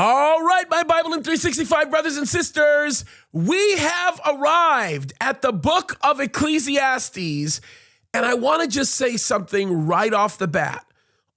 All right, my BIBLEin365 brothers and sisters, we have arrived at the book of Ecclesiastes, and I want to just say something right off the bat.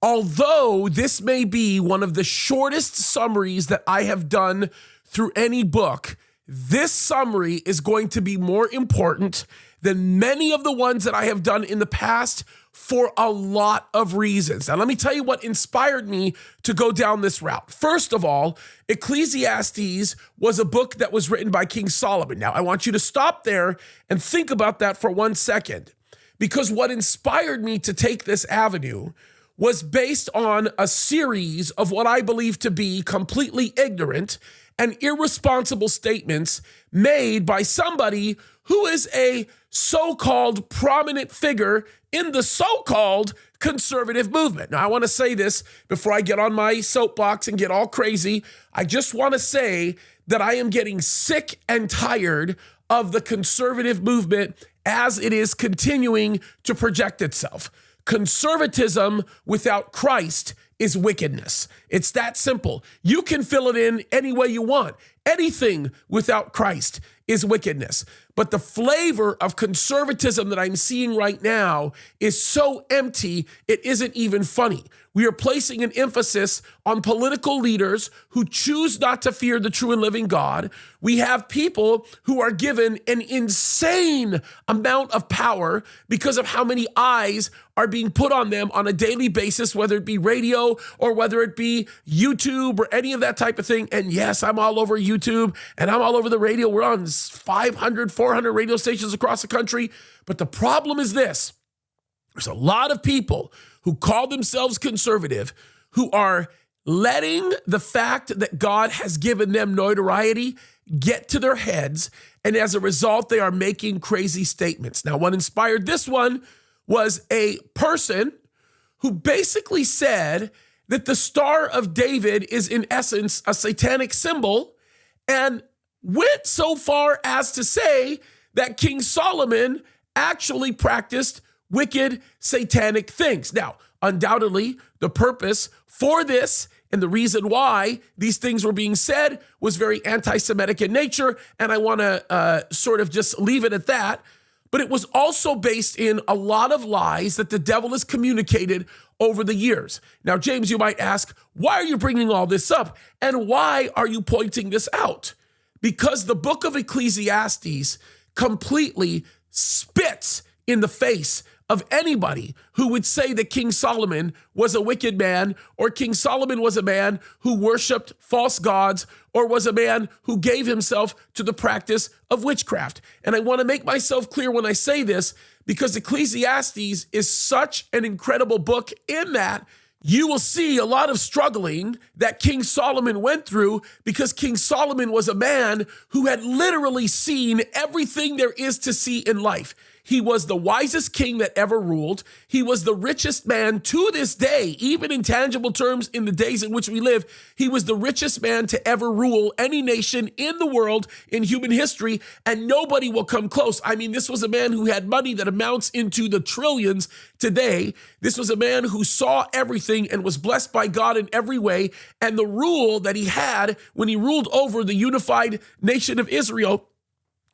Although this may be one of the shortest summaries that I have done through any book, this summary is going to be more important than many of the ones that I have done in the past for a lot of reasons. Now, let me tell you what inspired me to go down this route. First of all, Ecclesiastes was a book that was written by King Solomon. Now, I want you to stop there and think about that for 1 second, because what inspired me to take this avenue was based on a series of what I believe to be completely ignorant and irresponsible statements made by somebody who is a so-called prominent figure in the so-called conservative movement. Now, I want to say this before I get on my soapbox and get all crazy. I just want to say that I am getting sick and tired of the conservative movement as it is continuing to project itself. Conservatism without Christ is wickedness. It's that simple. You can fill it in any way you want. Anything without Christ is wickedness. But the flavor of conservatism that I'm seeing right now is so empty, it isn't even funny. We are placing an emphasis on political leaders who choose not to fear the true and living God. We have people who are given an insane amount of power because of how many eyes are being put on them on a daily basis, whether it be radio or whether it be YouTube or any of that type of thing. And yes, I'm all over YouTube and I'm all over the radio. We're on 500, 400 radio stations across the country. But the problem is this. There's a lot of people who call themselves conservative who are letting the fact that God has given them notoriety get to their heads. And as a result, they are making crazy statements. Now, what inspired this one was a person who basically said that the Star of David is in essence a satanic symbol, and went so far as to say that King Solomon actually practiced wicked satanic things. Now, undoubtedly, the purpose for this and the reason why these things were being said was very anti-Semitic in nature, and I want to sort of just leave it at that. But it was also based in a lot of lies that the devil has communicated over the years. Now, James, you might ask, why are you bringing all this up? And why are you pointing this out? Because the book of Ecclesiastes completely spits in the face of anybody who would say that King Solomon was a wicked man, or King Solomon was a man who worshiped false gods, or was a man who gave himself to the practice of witchcraft. And I want to make myself clear when I say this, because Ecclesiastes is such an incredible book in that you will see a lot of struggling that King Solomon went through, because King Solomon was a man who had literally seen everything there is to see in life. He was the wisest king that ever ruled. He was the richest man to this day, even in tangible terms in the days in which we live. He was the richest man to ever rule any nation in the world in human history, and nobody will come close. I mean, this was a man who had money that amounts into the trillions today. This was a man who saw everything and was blessed by God in every way. And the rule that he had when he ruled over the unified nation of Israel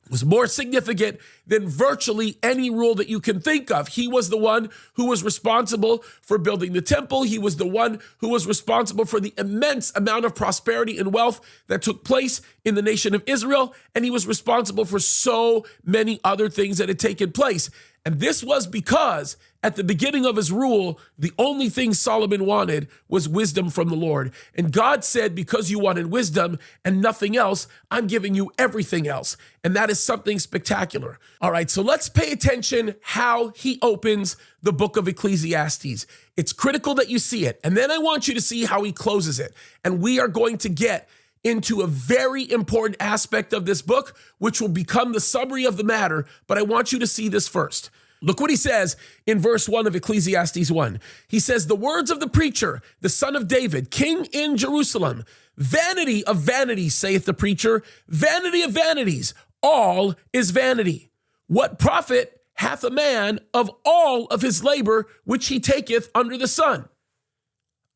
was more significant than virtually any rule that you can think of. He was the one who was responsible for building the temple. He was the one who was responsible for the immense amount of prosperity and wealth that took place in the nation of Israel. And he was responsible for so many other things that had taken place. And this was because at the beginning of his rule, the only thing Solomon wanted was wisdom from the Lord. And God said, because you wanted wisdom and nothing else, I'm giving you everything else. And that is something spectacular. All right, so let's pay attention how he opens the book of Ecclesiastes. It's critical that you see it. And then I want you to see how he closes it. And we are going to get into a very important aspect of this book, which will become the summary of the matter. But I want you to see this first. Look what he says in verse 1 of Ecclesiastes 1. He says, the words of the preacher, the son of David, king in Jerusalem. Vanity of vanities, saith the preacher, vanity of vanities, all is vanity. What profit hath a man of all of his labor which he taketh under the sun?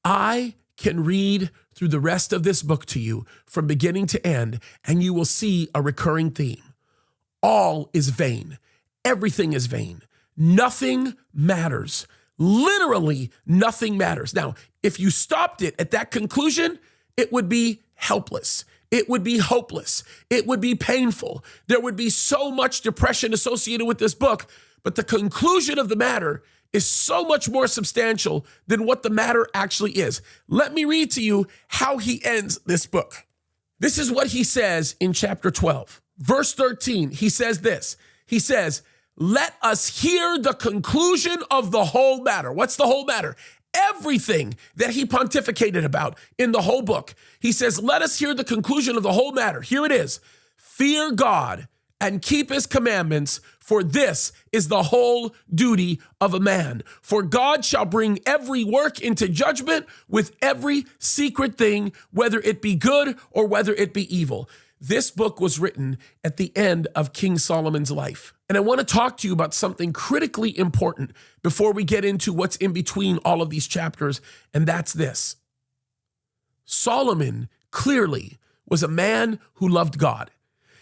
I can read through the rest of this book to you from beginning to end, and you will see a recurring theme. All is vain. Everything is vain. Nothing matters. Literally nothing matters. Now, if you stopped it at that conclusion, it would be helpless. It would be hopeless. It would be painful. There would be so much depression associated with this book, but the conclusion of the matter is so much more substantial than what the matter actually is. Let me read to you how he ends this book. This is what he says in chapter 12. Verse 13, he says this. He says, let us hear the conclusion of the whole matter. What's the whole matter? Everything that he pontificated about in the whole book. He says, let us hear the conclusion of the whole matter. Here it is. Fear God and keep his commandments, for this is the whole duty of a man. For God shall bring every work into judgment with every secret thing, whether it be good or whether it be evil. This book was written at the end of King Solomon's life. And I want to talk to you about something critically important before we get into what's in between all of these chapters, and that's this. Solomon clearly was a man who loved God.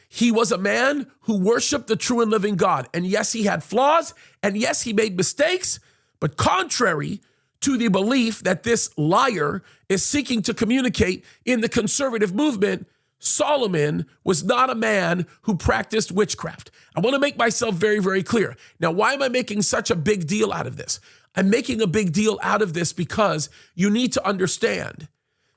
He was a man who worshiped the true and living God. And yes, he had flaws, and yes, he made mistakes, but contrary to the belief that this liar is seeking to communicate in the conservative movement, Solomon was not a man who practiced witchcraft. I want to make myself very, very clear. Now, why am I making such a big deal out of this? I'm making a big deal out of this because you need to understand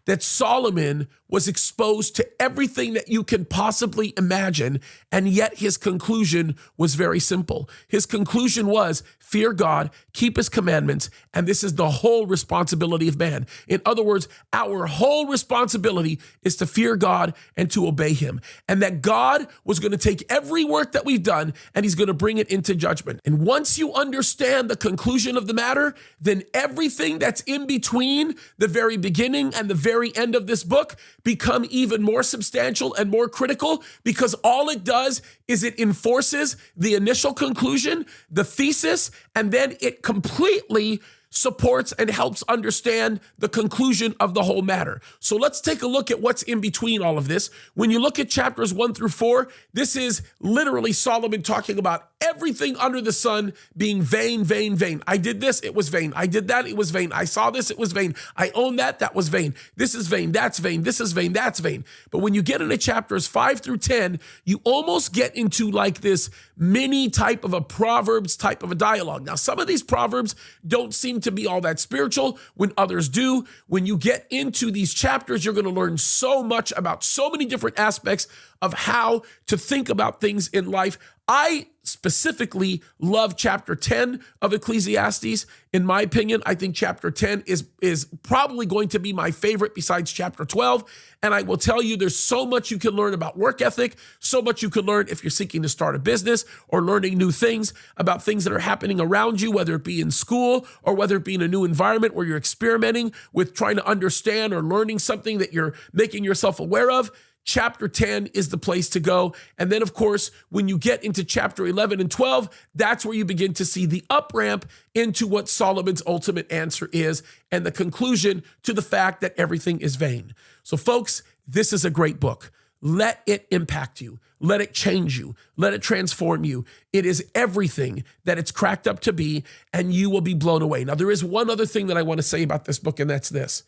that Solomon was exposed to everything that you can possibly imagine, and yet his conclusion was very simple. His conclusion was, fear God, keep his commandments, and this is the whole responsibility of man. In other words, our whole responsibility is to fear God and to obey him, and that God was going to take every work that we've done and he's going to bring it into judgment. And once you understand the conclusion of the matter, then everything that's in between the very beginning and the very end of this book become even more substantial and more critical, because all it does is it enforces the initial conclusion, the thesis, and then it completely supports and helps understand the conclusion of the whole matter. So let's take a look at what's in between all of this. When you look at chapters 1 through 4, this is literally Solomon talking about everything under the sun being vain, vain, vain. I did this, it was vain. I did that, it was vain. I saw this, it was vain. I own that, that was vain. This is vain, that's vain. This is vain, that's vain. But when you get into chapters 5 through 10, you almost get into like this mini type of a Proverbs type of a dialogue. Now, some of these Proverbs don't seem to be all that spiritual when others do. When you get into these chapters, you're going to learn so much about so many different aspects of how to think about things in life. I specifically love chapter 10 of Ecclesiastes. In my opinion, I think chapter 10 is probably going to be my favorite besides chapter 12. And I will tell you, there's so much you can learn about work ethic, so much you can learn if you're seeking to start a business or learning new things about things that are happening around you, whether it be in school or whether it be in a new environment where you're experimenting with trying to understand or learning something that you're making yourself aware of. Chapter 10 is the place to go. And then, of course, when you get into chapter 11 and 12, that's where you begin to see the up-ramp into what Solomon's ultimate answer is and the conclusion to the fact that everything is vain. So, folks, this is a great book. Let it impact you. Let it change you. Let it transform you. It is everything that it's cracked up to be, and you will be blown away. Now, there is one other thing that I want to say about this book, and that's this.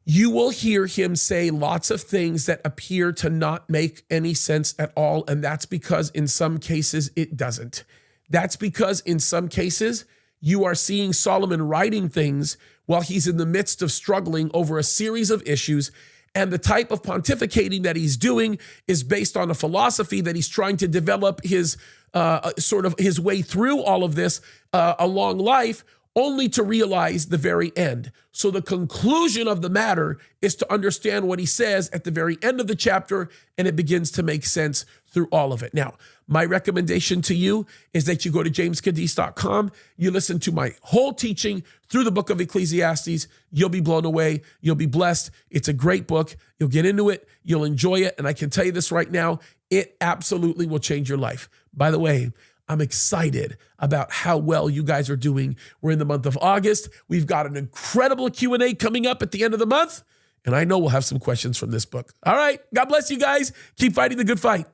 You will hear him say lots of things that appear to not make any sense at all, and that's because in some cases it doesn't. That's because in some cases you are seeing Solomon writing things while he's in the midst of struggling over a series of issues, and the type of pontificating that he's doing is based on a philosophy that he's trying to develop his sort of his way through all of this along life, only to realize the very end. So the conclusion of the matter is to understand what he says at the very end of the chapter, and it begins to make sense through all of it. Now, my recommendation to you is that you go to jamescadiz.com, you listen to my whole teaching through the book of Ecclesiastes. You'll be blown away. You'll be blessed. It's a great book. You'll get into it. You'll enjoy it. And I can tell you this right now, it absolutely will change your life. By the way, I'm excited about how well you guys are doing. We're in the month of August. We've got an incredible Q&A coming up at the end of the month. And I know we'll have some questions from this book. All right. God bless you guys. Keep fighting the good fight.